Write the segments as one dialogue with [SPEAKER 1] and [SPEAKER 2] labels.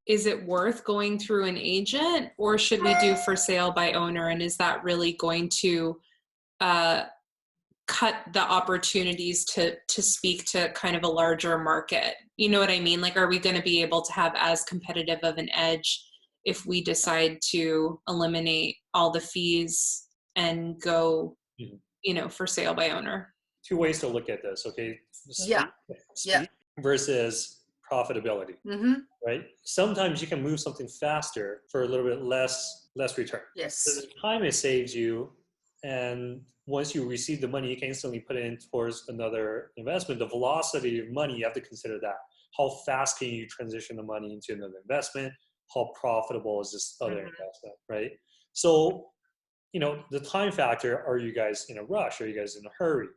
[SPEAKER 1] is it worth going through an agent, or should we do for sale by owner? And is that really going to cut the opportunities to speak to kind of a larger market? You know what I mean? Like, are we going to be able to have as competitive of an edge if we decide to eliminate all the fees and go, for sale by owner?
[SPEAKER 2] Two ways to look at this, okay?
[SPEAKER 3] Yeah.
[SPEAKER 2] Speed versus profitability, right? Sometimes you can move something faster for a little bit less return.
[SPEAKER 3] Yes.
[SPEAKER 2] So the time it saves you, and once you receive the money, you can instantly put it in towards another investment. The velocity of money, you have to consider that. How fast can you transition the money into another investment? How profitable is this other investment, right? So, the time factor, are you guys in a rush? Are you guys in a hurry?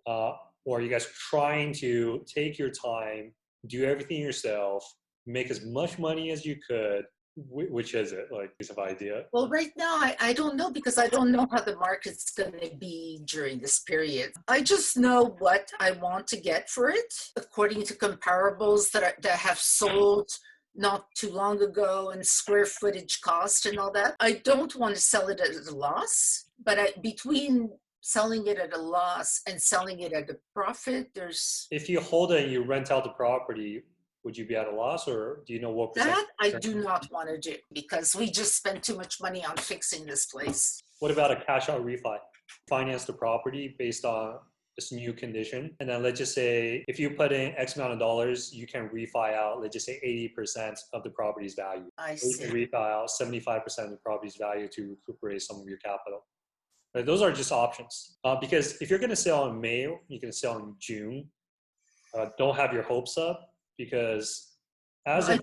[SPEAKER 2] Or are you guys trying to take your time, do everything yourself, make as much money as you could? Which is it, like, piece of idea?
[SPEAKER 3] Well, right now, I don't know, because I don't know how the market's going to be during this period. I just know what I want to get for it, according to comparables that have sold not too long ago, and square footage cost and all that. I don't want to sell it at a loss, but between selling it at a loss and selling it at a profit, there's...
[SPEAKER 2] If you hold it and you rent out the property, would you be at a loss, or do you know what percent?
[SPEAKER 3] That I do not want to do, because we just spent too much money on fixing this place.
[SPEAKER 2] What about a cash out refi? Finance the property based on this new condition. And then let's just say if you put in X amount of dollars, you can refi out, let's just say 80% of the property's value.
[SPEAKER 3] I
[SPEAKER 2] see. You can refi out 75% of the property's value to recuperate some of your capital. Right? Those are just options. Because if you're going to sell in May, you can sell in June. Don't have your hopes up. Because as of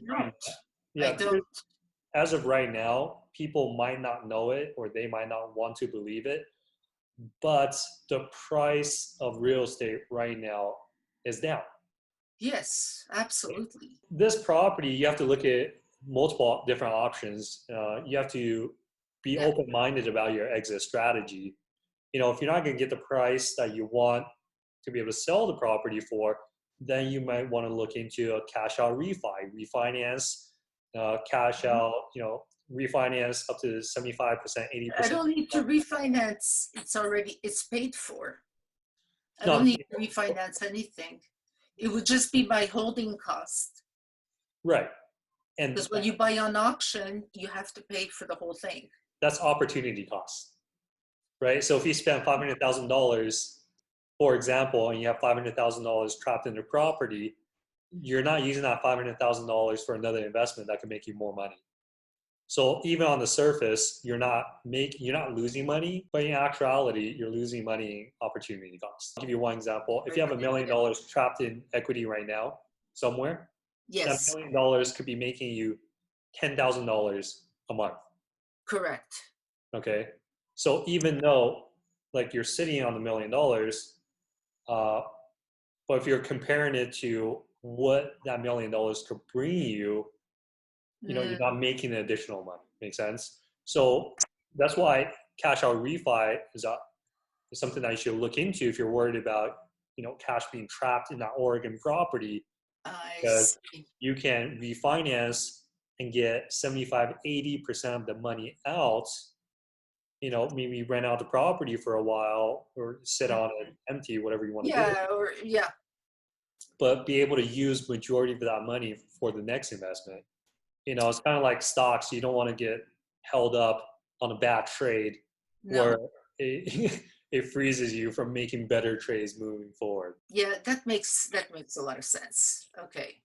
[SPEAKER 2] right now, people might not know it, or they might not want to believe it, but the price of real estate right now is down.
[SPEAKER 3] Yes, absolutely.
[SPEAKER 2] This property, you have to look at multiple different options. You have to be open-minded about your exit strategy. If you're not going to get the price that you want to be able to sell the property for, then you might want to look into a cash out refinance, cash out, refinance up to 75%, 80%.
[SPEAKER 3] I don't need to refinance. It's paid for. I don't need to refinance anything. It would just be my holding cost.
[SPEAKER 2] Right. And
[SPEAKER 3] because when you buy on auction, you have to pay for the whole thing.
[SPEAKER 2] That's opportunity cost, right? So if you spend $500,000, for example, and you have $500,000 trapped in the property, you're not using that $500,000 for another investment that can make you more money. So even on the surface, you're not losing money, but in actuality, you're losing money in opportunity costs. I'll give you one example. If you have $1 million trapped in equity right now somewhere,
[SPEAKER 3] yes,
[SPEAKER 2] that $1 million could be making you $10,000 a month.
[SPEAKER 3] Correct.
[SPEAKER 2] Okay. So even though like you're sitting on $1 million, but if you're comparing it to what that $1 million could bring you, you're not making additional money. Make sense? So that's why cash out refi is something that you should look into if you're worried about, cash being trapped in that Oregon property. Because you can refinance and get 75, 80% of the money out, maybe rent out the property for a while or sit on it empty, whatever you want to do. But be able to use majority of that money for the next investment. It's kind of like stocks. You don't want to get held up on a bad trade where it freezes you from making better trades moving forward.
[SPEAKER 3] Yeah, that makes a lot of sense. Okay.